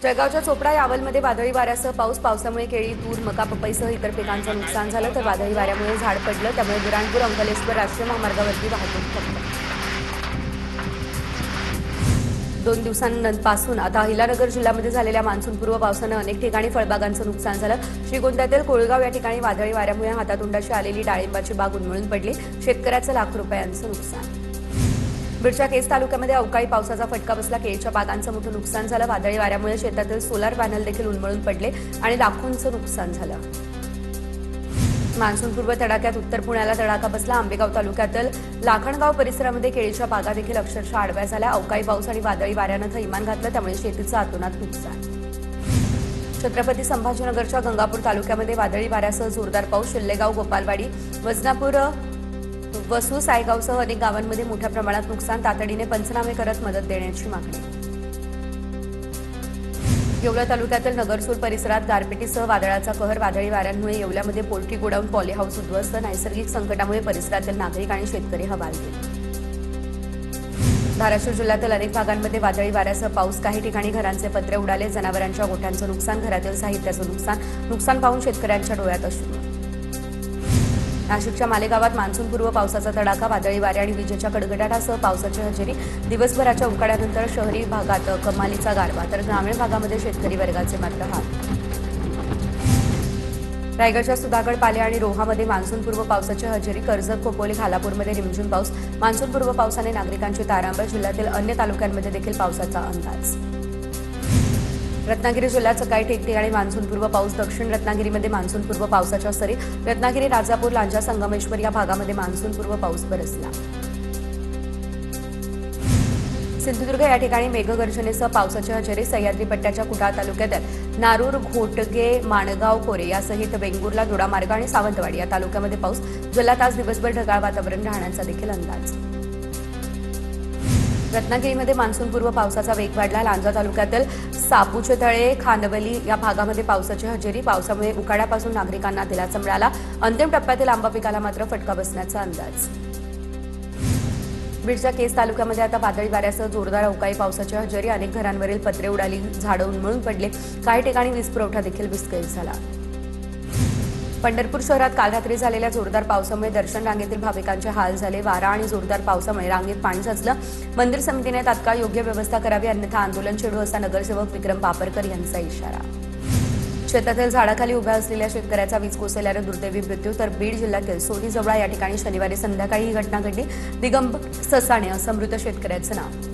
जळगावच्या चोपडा यावलमध्ये वादळी वाऱ्यासह पावसामुळे केळी, तूर, मका, पपईसह इतर पिकांचं नुकसान झालं तर वादळी वाऱ्यामुळे झाड पडलं, त्यामुळे बुराणपूर अंकलेश्वर राष्ट्रीय महामार्गावरती वाहतूक ठप्प. 2 दिवसांपासून आता अहिल्यानगर जिल्ह्यामध्ये झालेल्या मान्सूनपूर्व पावसानं अनेक ठिकाणी फळबागांचं नुकसान झालं. श्रीगोंद्यातील कोळगाव या ठिकाणी वादळी वाऱ्यामुळे हातातोंडाशी आलेली डाळिंबाची बाग उन्मळून पडली. शेतकऱ्याचं लाखो रुपयांचं नुकसान. बीडच्या केज तालुक्यामध्ये अवकाळी पावसाचा फटका बसला. केळीच्या बागांचं मोठं नुकसान झालं. वादळी वाऱ्यामुळे शेतातील सोलार पॅनल देखील उन्मळून पडले आणि लाखोंचं नुकसान झालं. मान्सूनपूर्व तडाख्यात उत्तर पुण्याला तडाखा बसला. आंबेगाव तालुक्यातील लाखणगाव परिसरामध्ये केळीच्या बागा देखील अक्षरशः आडव्या झाल्या. अवकाळी पाऊस आणि वादळी वाऱ्यानं थैमान घातलं, त्यामुळे शेतीचं अतोनात नुकसान. छत्रपती संभाजीनगरच्या गंगापूर तालुक्यामध्ये वादळी वाऱ्यासह जोरदार पाऊस. शिल्लेगाव, गोपालवाडी, वजनापूर, वसू, सायगावसह अनेक गावांमध्ये मोठ्या प्रमाणात नुकसान. तातडीने पंचनामे करत मदत देण्याची मागणी. येवला तालुक्यातील नगरसूर परिसरात गारपिटीसह वादळाचा कहर. वादळी वाऱ्यांमुळे येवल्यामध्ये पोल्ट्री गोडाऊन, पॉली हाऊस उद्ध्वस्त. नैसर्गिक संकटामुळे परिसरातील नागरिक आणि शेतकरी हवालदिल. धाराशिव जिल्ह्यातील अनेक भागांमध्ये वादळी वाऱ्यासह पाऊस. काही ठिकाणी घरांचे पत्रे उडाले. जनावरांच्या गोठ्यांचं नुकसान, घरातील साहित्याचं नुकसान पाहून शेतकऱ्यांच्या डोळ्यात अश्रू. नाशिकच्या मालेगावात मान्सूनपूर्व पावसाचा तडाखा. वादळी वारे आणि विजेच्या कडकडाटासह पावसाची हजेरी. दिवसभराच्या उकाड्यानंतर शहरी भागात कमालीचा गारवा, तर ग्रामीण भागामध्ये शेतकरी वर्गाचे मात्र हाल. रायगडच्या सुधागड, पाले आणि रोहामध्ये मान्सूनपूर्व पावसाची हजेरी. कर्जत, खोपोली, खालापूरमध्ये रिमझिम पाऊस. मान्सूनपूर्व पावसाने नागरिकांची तारांबळ. जिल्ह्यातील अन्य तालुक्यांमध्ये देखील पावसाचा अंदाज. रत्नागिरी जिल्ह्यात सकाळी ठिकठिकाणी मान्सूनपूर्व पाऊस. दक्षिण रत्नागिरीमध्ये मान्सूनपूर्व पावसाच्या सरी. रत्नागिरी, राजापूर, लांजा, संगमेश्वर या भागामध्ये मान्सूनपूर्व पाऊस बरसला. सिंधुदुर्ग या ठिकाणी मेघगर्जनेसह पावसाची हजेरी. सह्याद्री पट्ट्याच्या कुडाळ तालुक्यात नारूर, घोटगे, माणगाव, कोरे यासहित वेंगुर्ला, दोडामार्ग आणि सावंतवाडी या तालुक्यामध्ये पाऊस. जिल्ह्यात आज दिवसभर ढगाळ वातावरण राहण्याचा देखील अंदाज. रत्नागिरीमध्ये मान्सूनपूर्व पावसाचा वेग वाढला. लांजा तालुक्यातील सापूचे तळे, खानवली या भागामध्ये पावसाची हजेरी. पावसामुळे उकाड्यापासून नागरिकांना दिलासा मिळाला. अंतिम टप्प्यातील आंबा पिकाला मात्र फटका बसण्याचा अंदाज. बीडच्या केज तालुक्यामध्ये आता वादळी वाऱ्यासह जोरदार अवकाळी पावसाची हजेरी. अनेक घरांवरील पत्रे उडाली, झाडं उन्मळून पडले. काही ठिकाणी वीज पुरवठा देखील विस्कळीत झाला. पंढरपूर शहरात काल रात्री झालेल्या जोरदार पावसामुळे दर्शन रांगेतील भाविकांचे हाल झाले. वारा आणि जोरदार पावसामुळे रांगेत पाणी साचलं. मंदिर समितीने तात्काळ योग्य व्यवस्था करावी, अन्यथा आंदोलन छेडू असा नगरसेवक विक्रम पापरकर यांचा इशारा. शेतातील झाडाखाली उभ्या असलेल्या शेतकऱ्याचा वीज कोसळल्यानं दुर्दैवी मृत्यू. तर बीड जिल्ह्यातील सोनी जवळा या ठिकाणी शनिवारी संध्याकाळी ही घटना घडली. दिगंबर ससाणे असं मृत शेतकऱ्याचं नाव.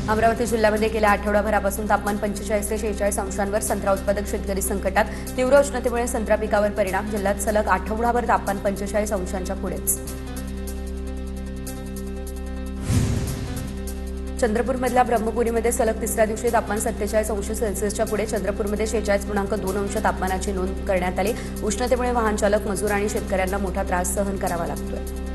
अमरावती जिल्ह्यामध्ये गेल्या आठवडाभरापासून तापमान 45 ते 46 अंशांवर. संत्रा उत्पादक शेतकरी संकटात. तीव्र उष्णतेमुळे संत्रा पिकावर परिणाम. जिल्ह्यात सलग आठवडाभर तापमान 45 अंशांच्या पुढेच. चंद्रपूरमधल्या ब्रह्मपुरीमध्ये सलग तिसऱ्या दिवशी तापमान 47 अंश सेल्सिअसच्या पुढे. चंद्रपूरमध्ये 46.2 अंश तापमानाची नोंद करण्यात आली. उष्णतेमुळे वाहन चालक, मजूर आणि शेतकऱ्यांना मोठा त्रास सहन करावा लागतोय.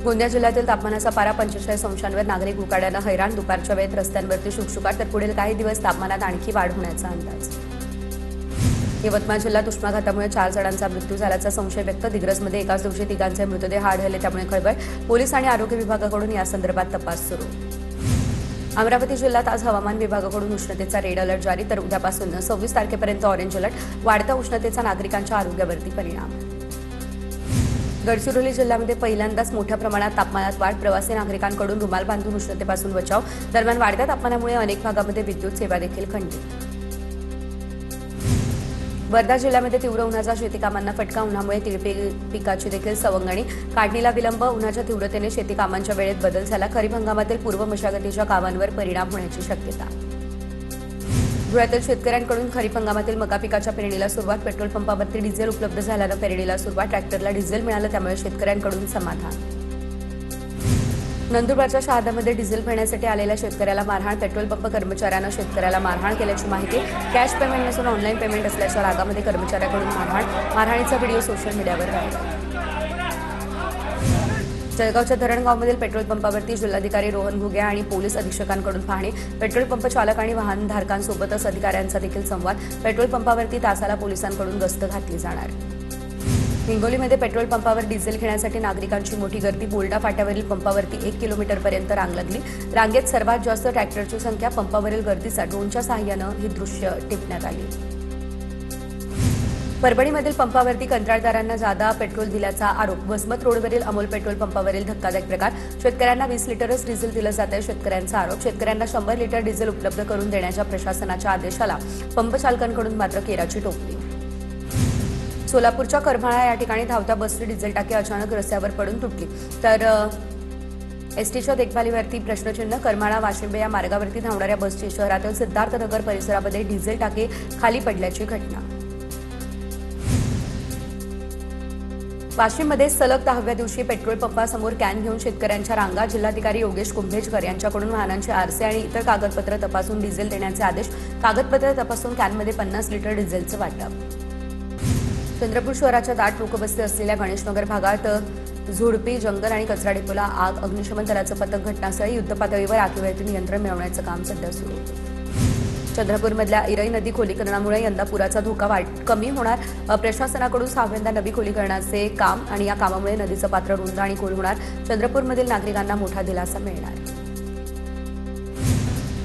गोंदिया जिल्ह्यातील तापमानाचा पारा 45 अंशांवर. नागरिक उकाड्यानं हैराण. दुपारच्या वेळेत रस्त्यांवरती शुकशुकाट, तर पुढील काही दिवस तापमानात आणखी वाढ होण्याचा अंदाज. यवतमाळ जिल्ह्यात उष्माघातामुळे 4 जणांचा मृत्यू झाल्याचा संशय व्यक्त. दिग्रसमध्ये एकाच दिवशी तिघांचे मृतदेह आढळले, त्यामुळे खळबळ. पोलीस आणि आरोग्य विभागाकडून यासंदर्भात तपास सुरू. अमरावती जिल्ह्यात आज हवामान विभागाकडून उष्णतेचा रेड अलर्ट जारी. तर उद्यापासून 26 तारखेपर्यंत ऑरेंज अलर्ट. वाढत्या उष्णतेचा नागरिकांच्या आरोग्यावरती परिणाम. गडचिरोली जिल्ह्यामध्ये पहिल्यांदाच मोठ्या प्रमाणात तापमानात वाढ. प्रवासी नागरिकांकडून रुमाल बांधून उष्णतेपासून बचाव. दरम्यान वाढत्या तापमानामुळे अनेक भागामध्ये विद्युत सेवा देखील खंडित. वर्धा जिल्ह्यामध्ये तीव्र उन्हाचा शेतीकामांना फटका. उन्हामुळे तीळ पिकाची देखील सवंगणी. काढणीला विलंब. उन्हाच्या तीव्रतेने शेती कामांच्या वेळेत बदल झाला. खरीप हंगामातील पूर्व मशागतीच्या कामांवर परिणाम होण्याची शक्यता. धुळ्यातील शेतकऱ्यांकडून खरीप हंगामातील मका पिकाच्या पेरणीला सुरुवात. पेट्रोल पंपावरती डिझेल उपलब्ध झाल्यानं पेरणीला सुरुवात. ट्रॅक्टरला डिझेल मिळालं, त्यामुळे शेतकऱ्यांकडून समाधान. नंदुरबारच्या शहाद्यामध्ये डिझेल भरण्यासाठी आलेल्या शेतकऱ्याला मारहाण. पेट्रोल पंप कर्मचाऱ्यानं शेतकऱ्याला मारहाण केल्याची माहिती. कॅश पेमेंट नसून ऑनलाईन पेमेंट असल्याच्या रागामध्ये कर्मचाऱ्याकडून मारहाणीचा व्हिडिओ सोशल मीडियावर व्हायरल. जळगावच्या धरणगावमधील पेट्रोल पंपावरती जिल्हाधिकारी रोहन घुगे आणि पोलीस अधीक्षकांकडून पाहणी. पेट्रोल पंप चालक आणि वाहनधारकांसोबतच अधिकाऱ्यांचा देखील संवाद. पेट्रोल पंपावरती तासाला पोलिसांकडून गस्त घातली जाणार. हिंगोलीमध्ये पेट्रोल पंपावर डिझेल घेण्यासाठी नागरिकांची मोठी गर्दी. बोल्डा फाट्यावरील पंपावरती 1 किलोमीटरपर्यंत रांग लागली. रांगेत सर्वात जास्त ट्रॅक्टरची संख्या. पंपावरील गर्दीचा ड्रोनच्या सहाय्यानं ही दृश्य टिपण्यात आली. परभणीमधील पंपावरती कंत्राटदारांना जादा पेट्रोल दिल्याचा आरोप. वसमत रोडवरील अमोल पेट्रोल पंपावरील धक्कादायक प्रकार. शेतकऱ्यांना 20 लिटरच डिझेल दिलं जात आहे. शेतकऱ्यांचा आरोप. शेतकऱ्यांना 100 लिटर डिझेल उपलब्ध करून देण्याच्या प्रशासनाच्या आदेशाला पंपचालकांकडून मात्र केराची टोपली. सोलापूरच्या करमाळा या ठिकाणी धावत्या बसची डिझेल टाकी अचानक रस्त्यावर पडून तुटली. तर एसटीच्या देखभालीवरती प्रश्नचिन्ह. करमाळा वाशिंबे या मार्गावरती धावणाऱ्या बसची शहरातील सिद्धार्थनगर परिसरामध्ये डिझेल टाकी खाली पडल्याची घटना. वाशिममध्ये सलग 10व्या दिवशी पेट्रोल पंपासमोर कॅन घेऊन शेतकऱ्यांच्या रांगा. जिल्हाधिकारी योगेश कुंभेजकर यांच्याकडून वाहनांचे आरसे आणि इतर कागदपत्र तपासून डिझेल देण्याचे आदेश. कागदपत्र तपासून कॅनमध्ये 50 लिटर डिझेलचं वाटप. चंद्रपूर शहराच्या दाट लोकवस्ती असलेल्या गणेशनगर भागात झुडपी, जंगल आणि कचरा डेपोला आग. अग्निशमन दलाचं पथक घटनास्थळी. युद्धपातळीवर आगीवरती नियंत्रण मिळवण्याचं काम सध्या सुरू आहे. चंद्रपूरमधल्या इरई नदी खोलीकरणामुळे यंदा पुराचा धोका कमी होणार. प्रशासनाकडून 6व्यांदा नदी खोलीकरणाचे काम आणि या कामामुळे नदीचं पात्र रुंद आणि खोल होणार. चंद्रपूरमधील नागरिकांना मोठा दिलासा मिळणार.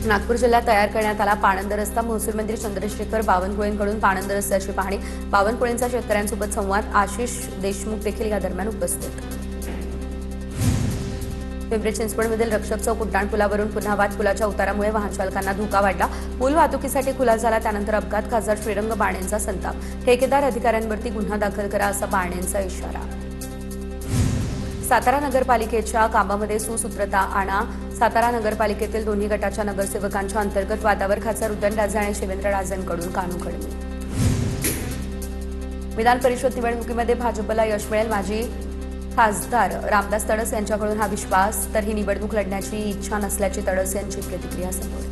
नागपूर जिल्ह्यात तयार करण्यात आला पाणंद रस्ता. महसूल मंत्री चंद्रशेखर बावनकुळेंकडून पाणंद रस्त्याची पाहणी. बावनकुळेंचा शेतकऱ्यांसोबत संवाद. आशिष देशमुख देखील या दरम्यान उपस्थित. पिंपरी चिंचवडमधील रक्षक चौक उड्डाणपुलावरून पुन्हा वाद. पुलाच्या उतारामुळे वाहन चालकांना धोका वाढला. पूल वाहतुकीसाठी खुला झाला. त्यानंतर अपघात. खासदार श्रीरंग बाणेंचा संताप. ठेकेदार अधिकाऱ्यांवरती गुन्हा दाखल करा असा बाणेंचा इशारा. सातारा नगरपालिकेच्या कामामध्ये सुसूत्रता आणा. सातारा नगरपालिकेतील दोन्ही गटाच्या नगरसेवकांच्या अंतर्गत वादावर खासदार उदयनराजे आणि शिवेंद्रराजेंकडून कानउघडणी. विधान परिषद निवडणुकीमध्ये भाजपला यश मिळेल. माजी खासदार रामदास तडस यांच्याकडून हा विश्वास. तर ही निवडणूक लढण्याची इच्छा नसल्याची तडस यांची प्रतिक्रिया समोर.